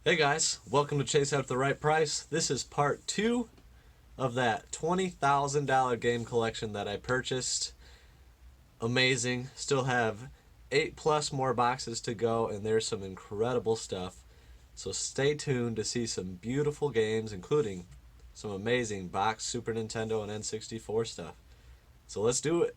Hey guys, welcome to Chase After the Right Price. This is part 2 of that $20,000 game collection that I purchased. Amazing. Still have 8 plus more boxes to go, and there's some incredible stuff. So stay tuned to see some beautiful games, including some amazing box Super Nintendo and N64 stuff. So let's do it.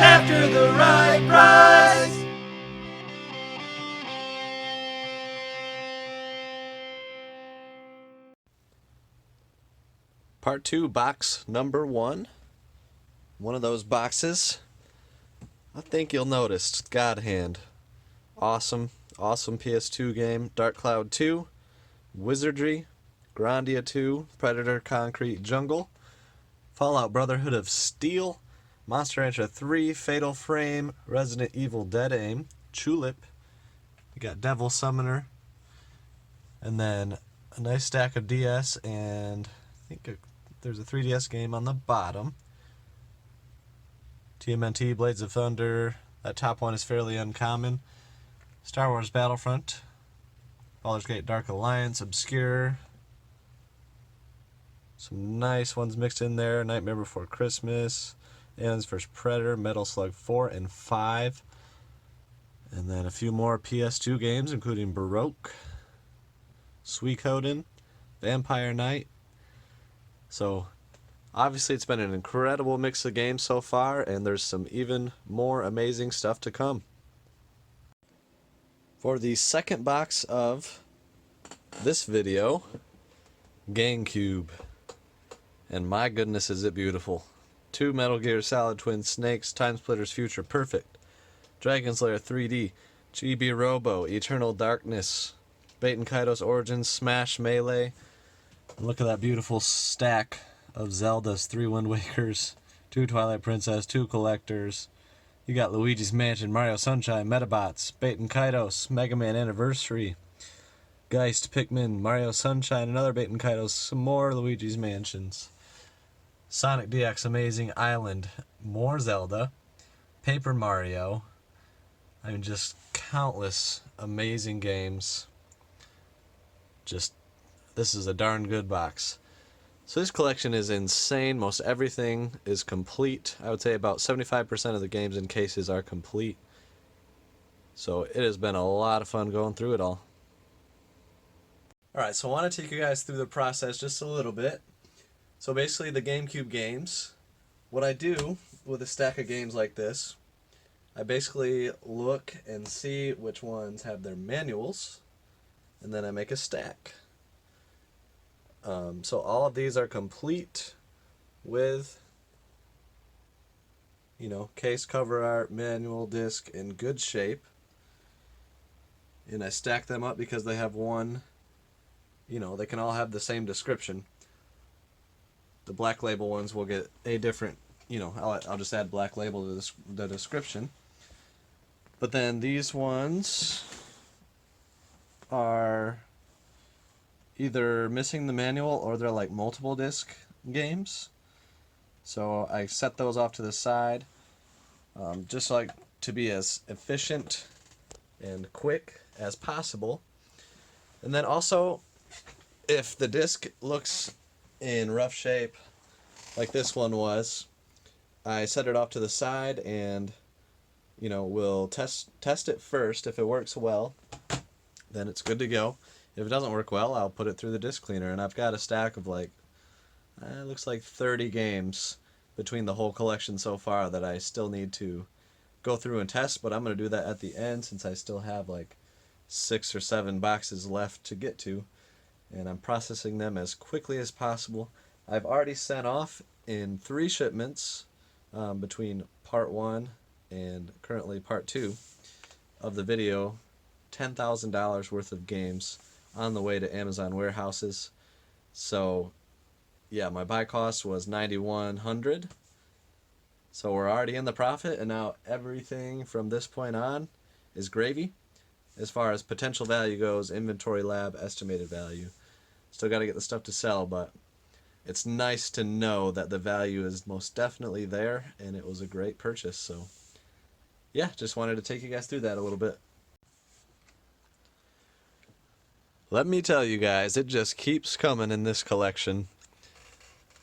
After the right price. Part 2, box number 1. One of those boxes. I think you'll notice God Hand. Awesome PS2 game. Dark Cloud 2, Wizardry, Grandia 2, Predator Concrete Jungle, Fallout Brotherhood of Steel, Monster Rancher 3, Fatal Frame, Resident Evil Dead Aim, Tulip. You got Devil Summoner, and then a nice stack of DS, and I think there's a 3DS game on the bottom. TMNT, Blades of Thunder. That top one is fairly uncommon. Star Wars Battlefront, Baldur's Gate Dark Alliance, Obscure. Some nice ones mixed in there. Nightmare Before Christmas, Aliens vs. Predator, Metal Slug 4 and 5. And then a few more PS2 games, including Baroque, Suikoden, Vampire Knight. So, obviously it's been an incredible mix of games so far, and there's some even more amazing stuff to come. For the second box of this video, GameCube. And my goodness, is it beautiful. 2 Metal Gear Solid Twin Snakes, Time Splitters Future Perfect, Dragon's Lair 3D, GB Robo, Eternal Darkness, Baten Kaitos Origins, Smash Melee. And look at that beautiful stack of Zeldas, 3 Wind Wakers, 2 Twilight Princess, 2 Collectors. You got Luigi's Mansion, Mario Sunshine, Metabots, Baten Kaitos, Mega Man Anniversary, Geist, Pikmin, Mario Sunshine, another Baten Kaitos, some more Luigi's Mansions. Sonic DX Amazing Island, more Zelda, Paper Mario. I mean, just countless amazing games. This is a darn good box. So this collection is insane. Most everything is complete. I would say about 75% of the games and cases are complete. So it has been a lot of fun going through it all. Alright, so I want to take you guys through the process just a little bit. So basically the GameCube games, what I do with a stack of games like this, I basically look and see which ones have their manuals, and then I make a stack. So all of these are complete with, case, cover art, manual, disc in good shape. And I stack them up because they have one, they can all have the same description. The black label ones will get a different, I'll just add black label to the description. But then these ones are either missing the manual or they're like multiple disc games. So I set those off to the side, just like to be as efficient and quick as possible. And then also, if the disc looks in rough shape like this one was, I set it off to the side and we'll test it first. If it works well, then it's good to go. If it doesn't work well, I'll put it through the disc cleaner. And I've got a stack of it looks like 30 games between the whole collection so far that I still need to go through and test, but I'm going to do that at the end since I still have like 6 or 7 boxes left to get to, and I'm processing them as quickly as possible. I've already sent off in 3 shipments between part 1 and currently part 2 of the video, $10,000 worth of games on the way to Amazon warehouses. So yeah, my buy cost was $9,100. So we're already in the profit, and now everything from this point on is gravy. as far as potential value goes, inventory lab, estimated value. Still got to get the stuff to sell, but it's nice to know that the value is most definitely there, and it was a great purchase. So yeah, just wanted to take you guys through that a little bit. Let me tell you guys, it just keeps coming in this collection.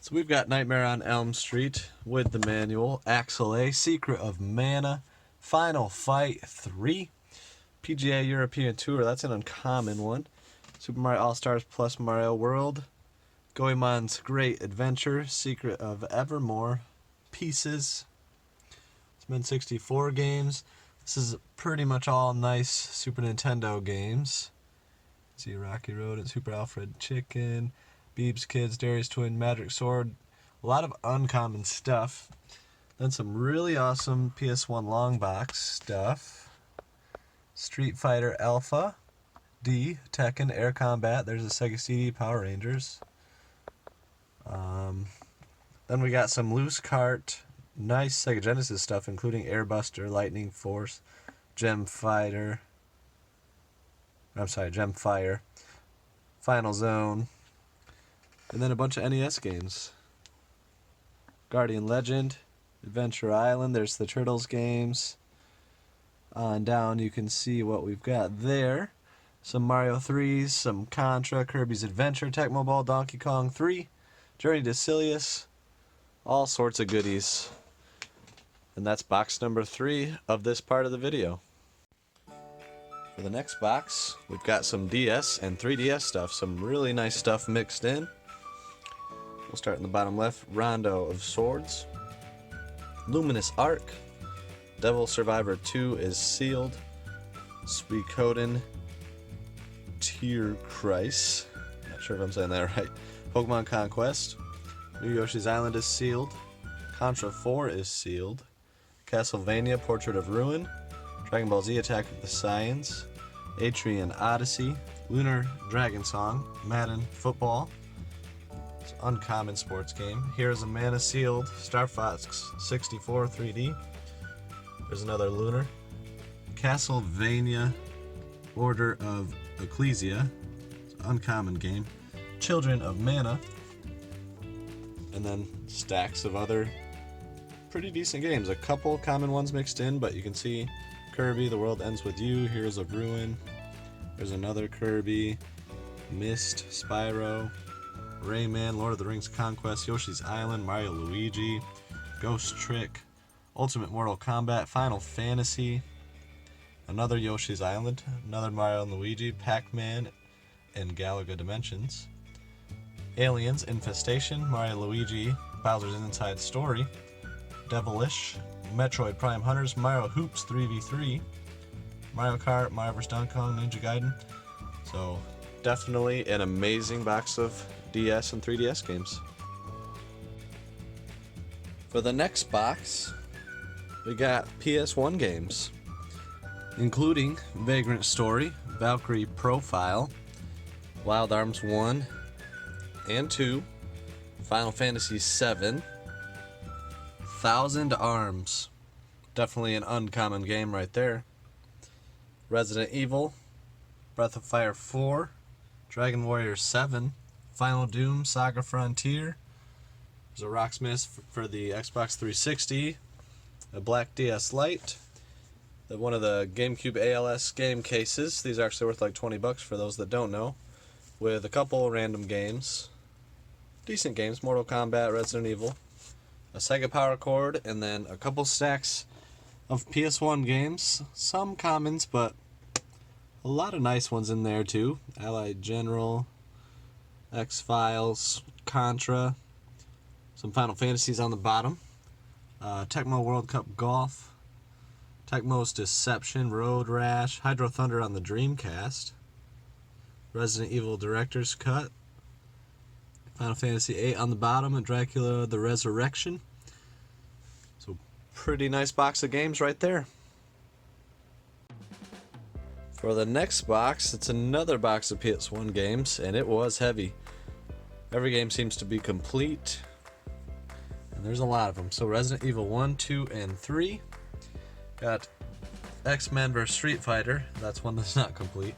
So we've got Nightmare on Elm Street with the manual, Axel A, Secret of Mana, Final Fight 3, PGA European Tour, that's an uncommon one, Super Mario All-Stars plus Mario World, Goemon's Great Adventure, Secret of Evermore, Pieces, it's been 64 games. This is pretty much all nice Super Nintendo games. See Rocky Road and Super Alfred Chicken, Beebs Kids, Darius Twin, Magic Sword. A lot of uncommon stuff. Then some really awesome PS1 long box stuff. Street Fighter Alpha, D, Tekken, Air Combat. There's a Sega CD, Power Rangers. Then we got some loose cart, nice Sega Genesis stuff, including Airbuster, Lightning Force, Gem Fire, Final Zone, and then a bunch of NES games. Guardian Legend, Adventure Island, there's the Turtles games. On down you can see what we've got there. Some Mario 3s, some Contra, Kirby's Adventure, Tecmo Bowl, Donkey Kong 3, Journey to Silius, all sorts of goodies. And that's box number 3 of this part of the video. For the next box, we've got some DS and 3DS stuff, some really nice stuff mixed in. We'll start in the bottom left, Rondo of Swords, Luminous Arc, Devil Survivor 2 is sealed, Suikoden Tier Christ, not sure if I'm saying that right, Pokemon Conquest, New Yoshi's Island is sealed, Contra 4 is sealed, Castlevania Portrait of Ruin, Dragon Ball Z Attack of the Science, Atrian Odyssey, Lunar Dragon Song, Madden Football, it's an uncommon sports game, Heroes of Mana sealed, Star Fox 64 3D, there's another Lunar, Castlevania Order of Ecclesia, it's an uncommon game, Children of Mana, and then stacks of other pretty decent games. A couple common ones mixed in, but you can see Kirby, The World Ends With You, Heroes of Ruin, there's another Kirby, Myst, Spyro, Rayman, Lord of the Rings Conquest, Yoshi's Island, Mario Luigi, Ghost Trick, Ultimate Mortal Kombat, Final Fantasy, another Yoshi's Island, another Mario and Luigi, Pac-Man, and Galaga Dimensions, Aliens, Infestation, Mario Luigi, Bowser's Inside Story, Devilish, Metroid Prime Hunters, Mario Hoops 3v3, Mario Kart, Mario vs. Donkey Kong, Ninja Gaiden. So definitely an amazing box of DS and 3DS games. For the next box, we got PS1 games, including Vagrant Story, Valkyrie Profile, Wild Arms 1 and 2, Final Fantasy 7, Thousand Arms, definitely an uncommon game right there, Resident Evil, Breath of Fire 4, Dragon Warrior 7, Final Doom, Saga Frontier, there's a Rocksmith for the Xbox 360, a Black DS Lite, one of the GameCube ALS game cases, these are actually worth like $20 for those that don't know, with a couple random games, decent games, Mortal Kombat, Resident Evil, a Sega Power Cord, and then a couple stacks of PS1 games, some commons, but a lot of nice ones in there too, Allied General, X-Files, Contra, some Final Fantasies on the bottom, Tecmo World Cup Golf, Tecmo's Deception, Road Rash, Hydro Thunder on the Dreamcast, Resident Evil Director's Cut, Final Fantasy VIII on the bottom, and Dracula the Resurrection. So pretty nice box of games right there. For the next box, it's another box of PS1 games, and it was heavy. Every game seems to be complete, and there's a lot of them. So Resident Evil 1, 2, and 3. Got X-Men vs. Street Fighter. That's one that's not complete.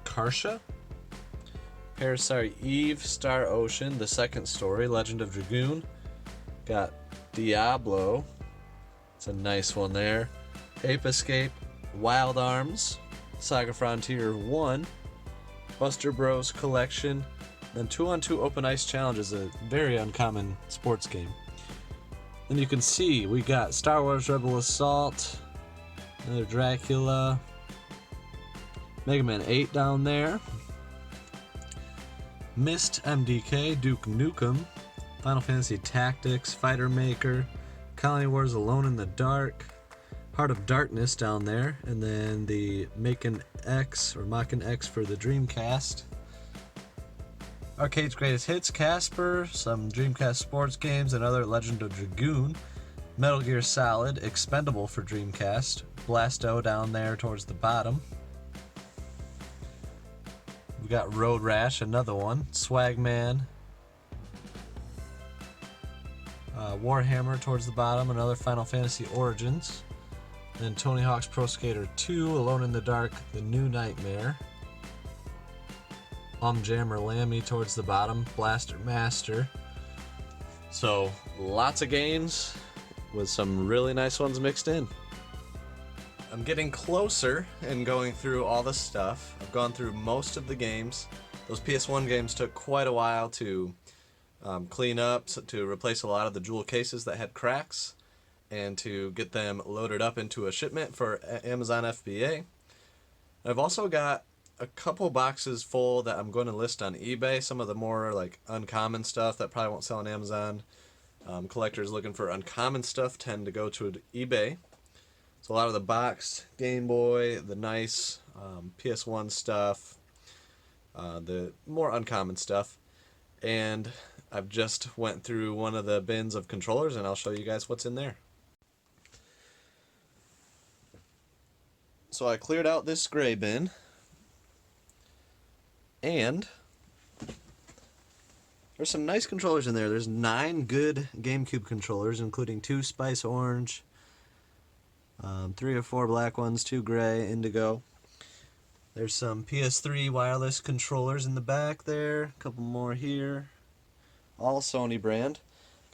Karsha. Parasite Eve, Star Ocean, The Second Story, Legend of Dragoon. Got Diablo. It's a nice one there. Ape Escape, Wild Arms, Saga Frontier 1, Buster Bros Collection, then 2-on-2 Open Ice Challenge is a very uncommon sports game. Then you can see we got Star Wars Rebel Assault, another Dracula, Mega Man 8 down there, Myst MDK, Duke Nukem, Final Fantasy Tactics, Fighter Maker, Colony Wars Alone in the Dark, Heart of Darkness down there, and then the Maken X for the Dreamcast. Arcade's Greatest Hits, Casper, some Dreamcast sports games, and other Legend of Dragoon. Metal Gear Solid, Expendable for Dreamcast. Blasto down there towards the bottom. We got Road Rash, another one. Swagman. Warhammer towards the bottom, another Final Fantasy Origins. Then Tony Hawk's Pro Skater 2, Alone in the Dark, The New Nightmare. Jammer Lammy towards the bottom, Blaster Master. So, lots of games with some really nice ones mixed in. I'm getting closer and going through all the stuff. I've gone through most of the games. Those PS1 games took quite a while to clean up, to replace a lot of the jewel cases that had cracks, and to get them loaded up into a shipment for Amazon FBA. I've also got a couple boxes full that I'm going to list on eBay. Some of the more like uncommon stuff that probably won't sell on Amazon. Collectors looking for uncommon stuff tend to go to eBay. So a lot of the boxed Game Boy, the nice PS1 stuff, the more uncommon stuff. And I've just went through one of the bins of controllers and I'll show you guys what's in there. So I cleared out this gray bin, and there's some nice controllers in there. There's 9 good GameCube controllers, including 2 Spice Orange, 3 or 4 black ones, 2 gray, indigo. There's some PS3 wireless controllers in the back there, a couple more here, all Sony brand.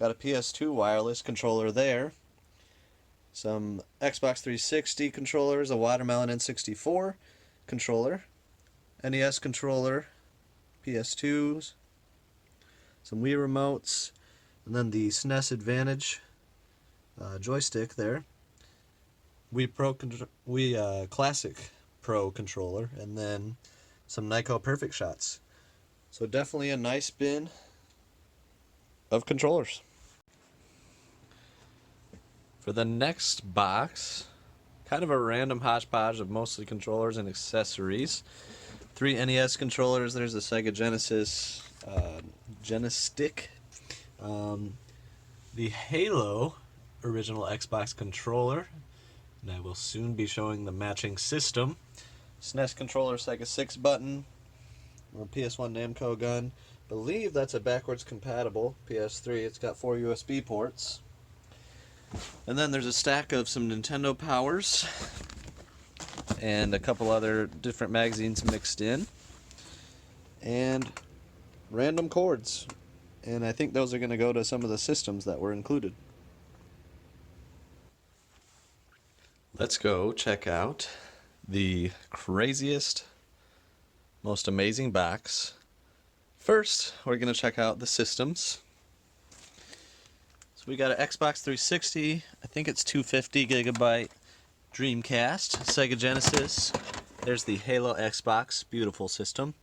Got a PS2 wireless controller there. Some Xbox 360 controllers, a Watermelon N64 controller, NES controller, PS2s, some Wii remotes, and then the SNES Advantage joystick there. Wii Classic Pro controller, and then some Nyko Perfect Shots. So definitely a nice bin of controllers. For the next box, kind of a random hodgepodge of mostly controllers and accessories. 3 NES controllers. There's the Sega Genesis Stick. The Halo original Xbox controller. And I will soon be showing the matching system. SNES controller, Sega 6 button. Or PS1 Namco gun. Believe that's a backwards compatible PS3. It's got 4 USB ports. And then there's a stack of some Nintendo Powers and a couple other different magazines mixed in, and random cords, and I think those are going to go to some of the systems that were included. Let's go check out the craziest, most amazing box. First, we're going to check out the systems. We got an Xbox 360, I think it's 250 gigabyte Dreamcast, Sega Genesis. There's the Halo Xbox, beautiful system.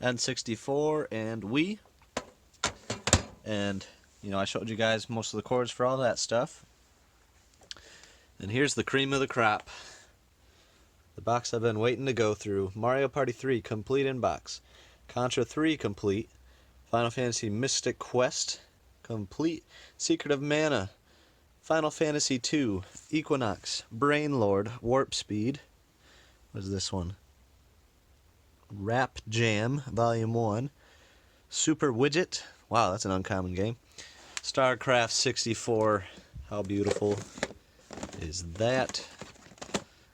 N64 and Wii. And, you know, I showed you guys most of the cords for all that stuff. And here's the cream of the crop. The box I've been waiting to go through. Mario Party 3 complete in box. Contra 3 complete. Final Fantasy Mystic Quest complete. Secret of Mana, Final Fantasy II, Equinox, Brainlord, Warp Speed. What is this one? Rap Jam, Volume 1. Super Widget. Wow, that's an uncommon game. StarCraft 64. How beautiful is that?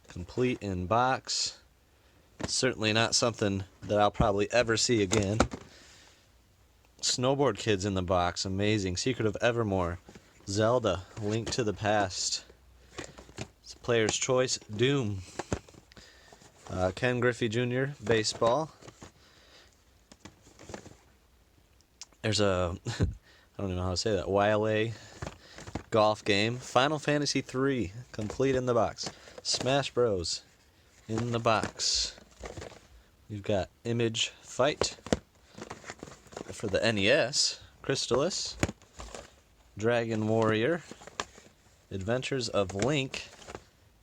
complete in box. Certainly not something that I'll probably ever see again. Snowboard Kids in the box, amazing. Secret of Evermore, Zelda, Link to the Past. It's Player's Choice, Doom. Ken Griffey Jr., baseball. There's a, I don't even know how to say that, YLA golf game. Final Fantasy III, complete in the box. Smash Bros. In the box. We've got Image Fight for the NES. Crystalis. Dragon Warrior. Adventures of Link.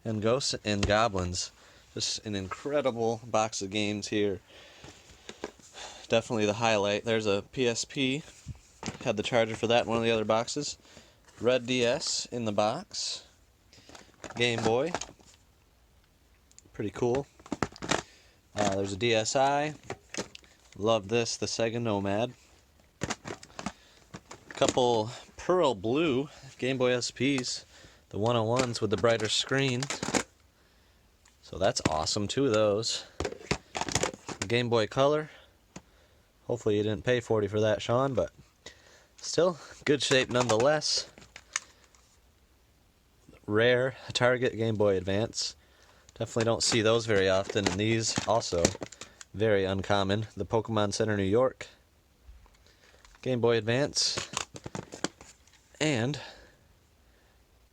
And Ghosts and Goblins. Just an incredible box of games here. Definitely the highlight. There's a PSP. Had the charger for that in one of the other boxes. Red DS in the box. Game Boy. Pretty cool. There's a DSi. Love this, the Sega Nomad. Couple Pearl Blue Game Boy SPs. The 101s with the brighter screen. So that's awesome, 2 of those. Game Boy Color. Hopefully you didn't pay $40 for that, Sean, but still, good shape nonetheless. Rare Target Game Boy Advance. Definitely don't see those very often, and these also very uncommon. The Pokemon Center New York Game Boy Advance and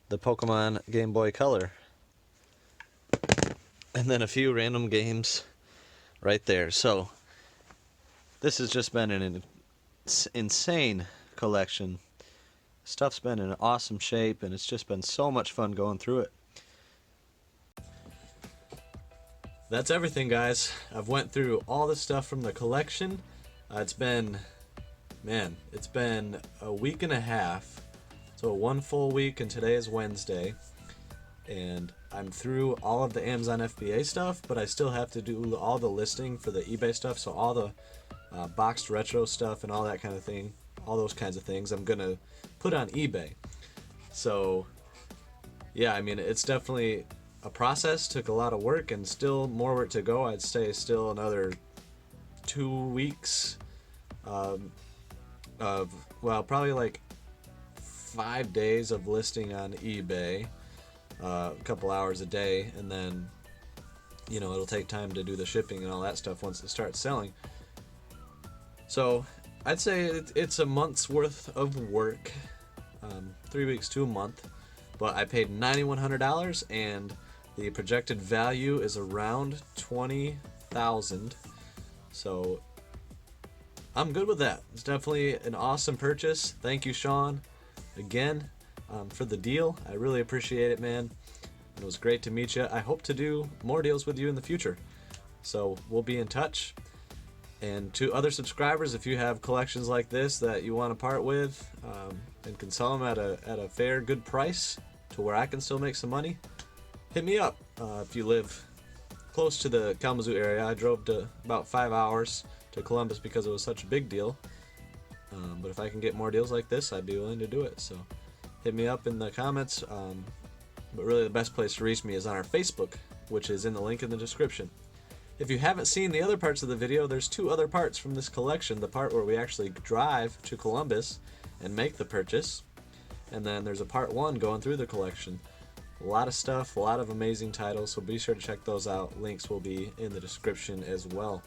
the Pokemon Game Boy Color. And then a few random games right there. So this has just been an insane collection. Stuff's been in awesome shape, and it's just been so much fun going through it. That's everything, guys. I've went through all the stuff from the collection. It's been a week and a half. So 1 full week, and today is Wednesday. And I'm through all of the Amazon FBA stuff, but I still have to do all the listing for the eBay stuff. So all the boxed retro stuff and all that kind of thing, all those kinds of things, I'm gonna put on eBay. So yeah, I mean, it's definitely a process. Took a lot of work, and still more work to go. I'd say still another 2 weeks of, well, probably like 5 days of listing on eBay, a couple hours a day, and then, you know, it'll take time to do the shipping and all that stuff once it starts selling. So I'd say it's a month's worth of work, 3 weeks to a month, but I paid $9,100, and the projected value is around $20,000. So I'm good with that. It's definitely an awesome purchase. Thank you, Sean, again, for the deal. I really appreciate it, man. It was great to meet you. I hope to do more deals with you in the future. So we'll be in touch. And to other subscribers, if you have collections like this that you want to part with, and can sell them at a fair, good price to where I can still make some money, hit me up. If you live close to the Kalamazoo area, I drove to about 5 hours to Columbus because it was such a big deal. But if I can get more deals like this, I'd be willing to do it. So hit me up in the comments. But really the best place to reach me is on our Facebook, which is in the link in the description. If you haven't seen the other parts of the video, there's 2 other parts from this collection. The part where we actually drive to Columbus and make the purchase. And then there's a part 1 going through the collection. A lot of stuff, a lot of amazing titles, so be sure to check those out. Links will be in the description as well.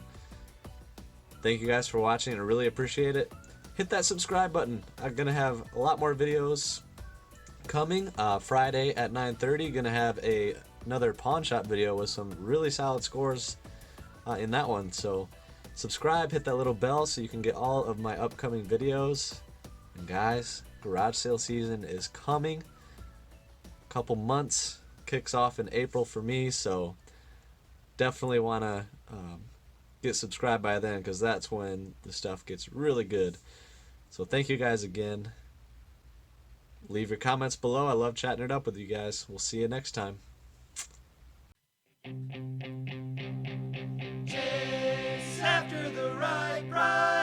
Thank you guys for watching. I really appreciate it. Hit that subscribe button. I'm going to have a lot more videos coming. Friday at 9:30, going to have another pawn shop video with some really solid scores in that one. So subscribe, hit that little bell so you can get all of my upcoming videos. And guys, garage sale season is coming. Couple months, kicks off in April for me, so definitely want to get subscribed by then, because that's when the stuff gets really good. So thank you guys again. Leave your comments below. I love chatting it up with you guys. We'll see you next time. Chase after the right price.